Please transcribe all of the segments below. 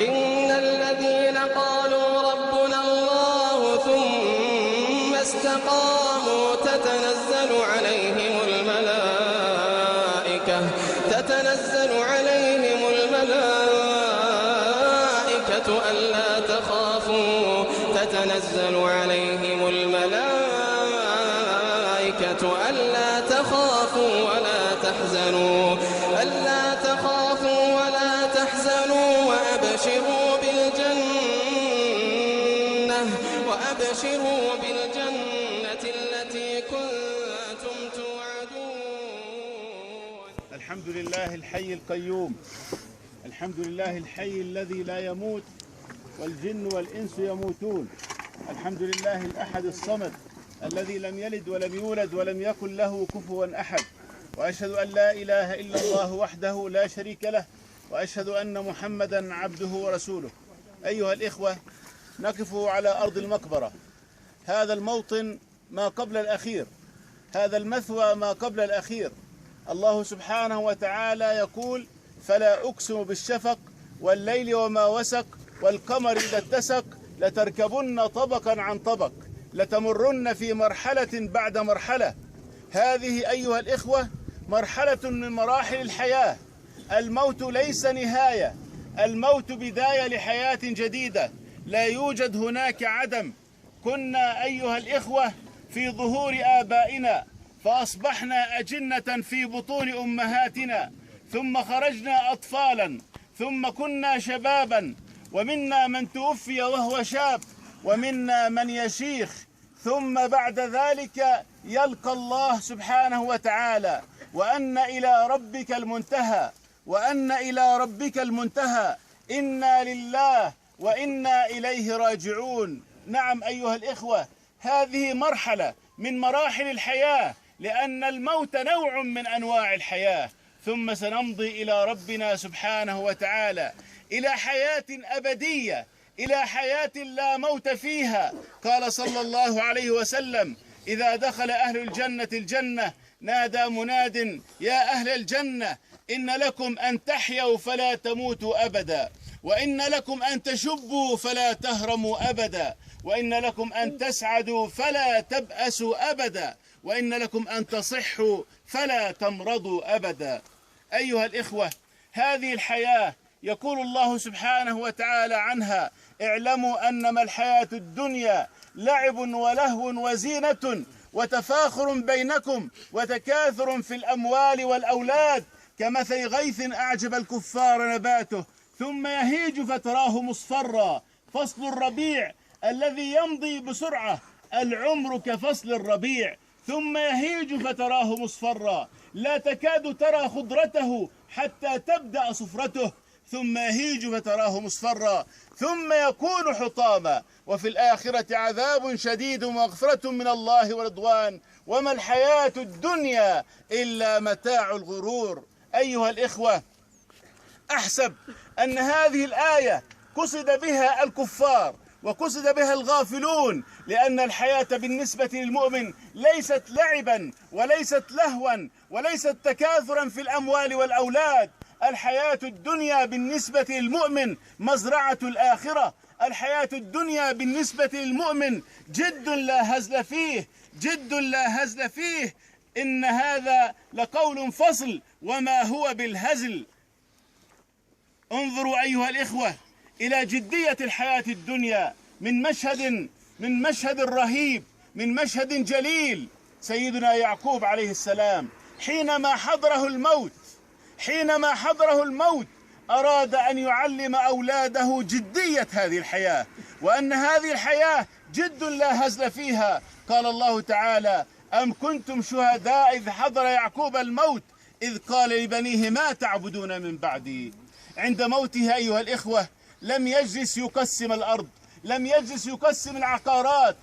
إن الذين قالوا ربنا الله ثم استقاموا تتنزل عليهم الملائكة ألا تخافوا ولا تحزنوا وأبشروا بالجنة التي كنتم توعدون. الحمد لله الحي القيوم، الحمد لله الحي الذي لا يموت والجن والإنس يموتون، الحمد لله الأحد الصمد الذي لم يلد ولم يولد ولم يكن له كفوا أحد، وأشهد أن لا إله إلا الله وحده لا شريك له، وأشهد أن محمدا عبده ورسوله. أيها الإخوة، نقف على أرض المقبرة، هذا الموطن ما قبل الأخير، هذا المثوى ما قبل الأخير. الله سبحانه وتعالى يقول: فلا أقسم بالشفق والليل وما وسق والقمر إذا اتسق لتركبن طبقا عن طبق لتمرن في مرحلة بعد مرحلة. هذه أيها الإخوة مرحلة من مراحل الحياة. الموت ليس نهاية، الموت بداية لحياة جديدة، لا يوجد هناك عدم. كنا أيها الإخوة في ظهور آبائنا فأصبحنا أجنة في بطون أمهاتنا، ثم خرجنا أطفالا، ثم كنا شبابا، ومنا من توفي وهو شاب، ومنا من يشيخ، ثم بعد ذلك يلقى الله سبحانه وتعالى. وأن إلى ربك المنتهى، وأن إلى ربك المنتهى. إنا لله وإنا إليه راجعون. نعم أيها الإخوة، هذه مرحلة من مراحل الحياة، لأن الموت نوع من أنواع الحياة، ثم سنمضي إلى ربنا سبحانه وتعالى، إلى حياة أبدية، إلى حياة لا موت فيها. قال صلى الله عليه وسلم: إذا دخل أهل الجنة الجنة نادى مناد: يا أهل الجنة، إن لكم أن تحيوا فلا تموتوا أبدا، وإن لكم أن تشبوا فلا تهرموا أبدا، وإن لكم أن تسعدوا فلا تبأسوا أبدا، وإن لكم أن تصحوا فلا تمرضوا أبدا. أيها الإخوة، هذه الحياة يقول الله سبحانه وتعالى عنها: اعلموا أنما الحياة الدنيا لعب ولهو وزينة وتفاخر بينكم وتكاثر في الأموال والأولاد كمثل غيث أعجب الكفار نباته ثم يهيج فتراه مصفرا. فصل الربيع الذي يمضي بسرعة، العمر كفصل الربيع، ثم يهيج فتراه مصفرا، لا تكاد ترى خضرته حتى تبدأ صفرته، ثم يهيج فتراه مصفرا، ثم يكون حطاما، وفي الآخرة عذاب شديد ومغفرة من الله ورضوان، وما الحياة الدنيا إلا متاع الغرور. أيها الإخوة، أحسب أن هذه الآية قصد بها الكفار وقصد بها الغافلون، لأن الحياة بالنسبة للمؤمن ليست لعبا وليست لهوا وليست تكاثرا في الأموال والأولاد. الحياة الدنيا بالنسبة للمؤمن مزرعة الآخرة. الحياة الدنيا بالنسبة للمؤمن جد لا هزل فيه، جد لا هزل فيه. إن هذا لقول فصل وما هو بالهزل. انظروا أيها الإخوة إلى جدية الحياة الدنيا من مشهد رهيب، من مشهد جليل. سيدنا يعقوب عليه السلام حينما حضره الموت أراد أن يعلم أولاده جدية هذه الحياة، وأن هذه الحياة جد لا هزل فيها. قال الله تعالى: أم كنتم شهداء إذ حضر يعقوب الموت إذ قال لبنيه ما تعبدون من بعدي. عند موته أيها الإخوة لم يجلس يقسم الأرض، لم يجلس يقسم العقارات،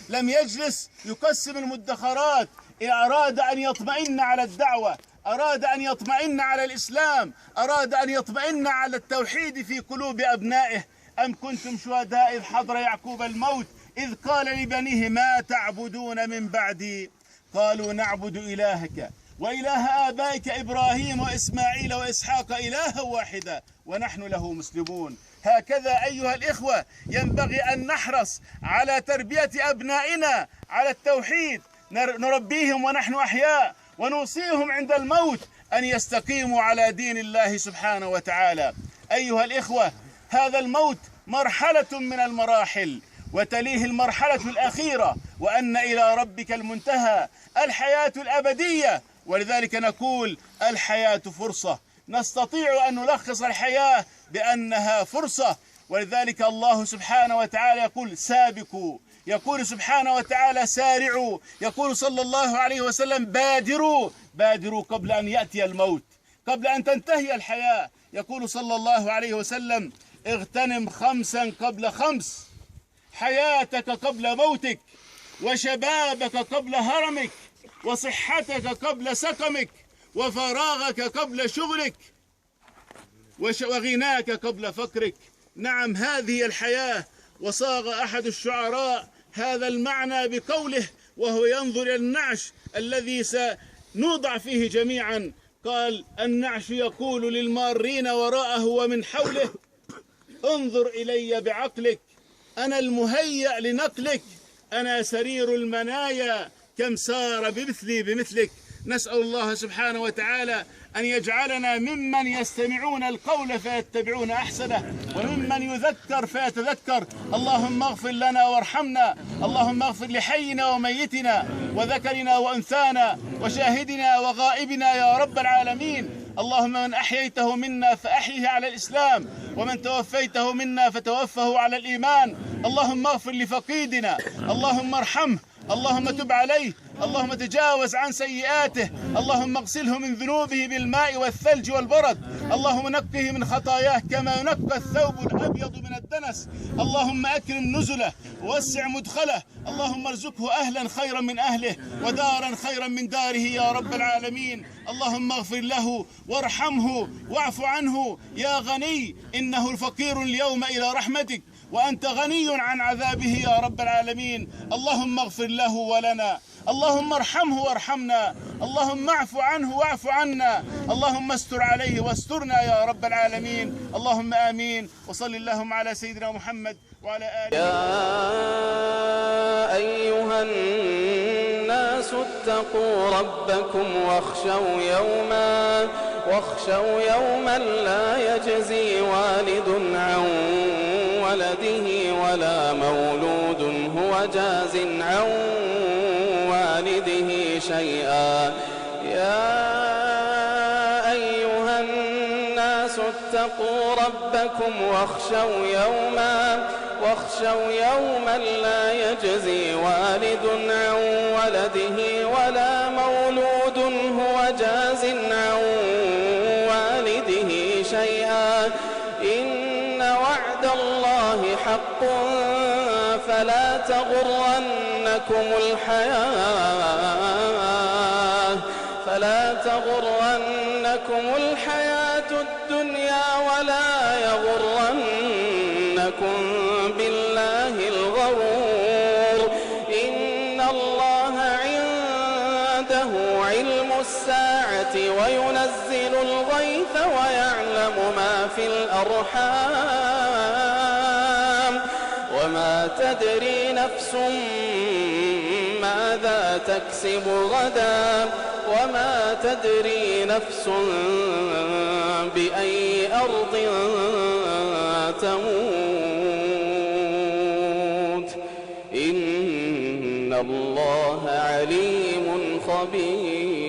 لم يجلس يقسم المدخرات. أراد أن يطمئن على الدعوة، أراد أن يطمئن على الإسلام، أراد أن يطمئن على التوحيد في قلوب أبنائه. أم كنتم شهداء إذ حضر يعقوب الموت إذ قال لبنيه ما تعبدون من بعدي قالوا نعبد إلهك وإله آبائك إبراهيم وإسماعيل وإسحاق إلها واحدا ونحن له مسلمون. هكذا أيها الإخوة ينبغي أن نحرص على تربية أبنائنا على التوحيد، نربيهم ونحن أحياء، ونوصيهم عند الموت أن يستقيموا على دين الله سبحانه وتعالى. أيها الإخوة، هذا الموت مرحلة من المراحل، وتليه المرحلة الأخيرة، وأن إلى ربك المنتهى، الحياة الأبدية. ولذلك نقول الحياة فرصة، نستطيع أن نلخص الحياة بأنها فرصة. ولذلك الله سبحانه وتعالى يقول سابقوا، يقول سبحانه وتعالى سارعوا، يقول صلى الله عليه وسلم بادروا قبل أن يأتي الموت، قبل أن تنتهي الحياة. يقول صلى الله عليه وسلم اغتنم 5 قبل 5، حياتك قبل موتك، وشبابك قبل هرمك، وصحتك قبل سقمك، وفراغك قبل شغلك، وغناك قبل فقرك. نعم، هذه الحياة. وصاغ أحد الشعراء هذا المعنى بقوله وهو ينظر إلى النعش الذي سنوضع فيه جميعا، قال النعش يقول للمارين وراءه ومن حوله انظر إلي بعقلك، أنا المهيأ لنقلك، أنا سرير المنايا كم سار بمثلك. نسأل الله سبحانه وتعالى أن يجعلنا ممن يستمعون القول فيتبعون أحسنه، وممن يذكر فيتذكر. اللهم اغفر لنا وارحمنا، اللهم اغفر لحينا وميتنا وذكرنا وأنثانا وشاهدنا وغائبنا يا رب العالمين. اللهم من أحييته منا فأحيه على الإسلام، ومن توفيته منا فتوفه على الإيمان. اللهم اغفر لفقيدنا، اللهم ارحمه، اللهم تب عليه، اللهم تجاوز عن سيئاته، اللهم اغسله من ذنوبه بالماء والثلج والبرد، اللهم نقه من خطاياه كما ينقى الثوب الأبيض من الدنس. اللهم أكرم نزله ووسع مدخله، اللهم ارزقه أهلا خيرا من أهله ودارا خيرا من داره يا رب العالمين. اللهم اغفر له وارحمه واعف عنه يا غني، إنه الفقير اليوم إلى رحمتك، وأنت غني عن عذابه يا رب العالمين. اللهم اغفر له ولنا، اللهم ارحمه وارحمنا، اللهم اعف عنه واعف عنا، اللهم استر عليه واسترنا يا رب العالمين. اللهم آمين. وصل اللهم على سيدنا محمد وعلى آله. يا أيها الناس اتقوا ربكم واخشوا يوما لا يجزي والد عن ولده ولا مولود هو جاز عن والده شيئا. يا أيها الناس اتقوا ربكم واخشوا يوما لا يجزي والد عن ولده ولا مولود هو جاز عن والده شيئا. إن وعد الله حق فلا تغرنكم الحياة الدنيا ولا يغرنكم بالله الغرور. إن الله عنده علم الساعة وينزل الغيث ويعلم ما في الأرحام، وما تدري نفس ماذا تكسب غدا، وما تدري نفس بأي أرض تموت. إن الله عليم خبير.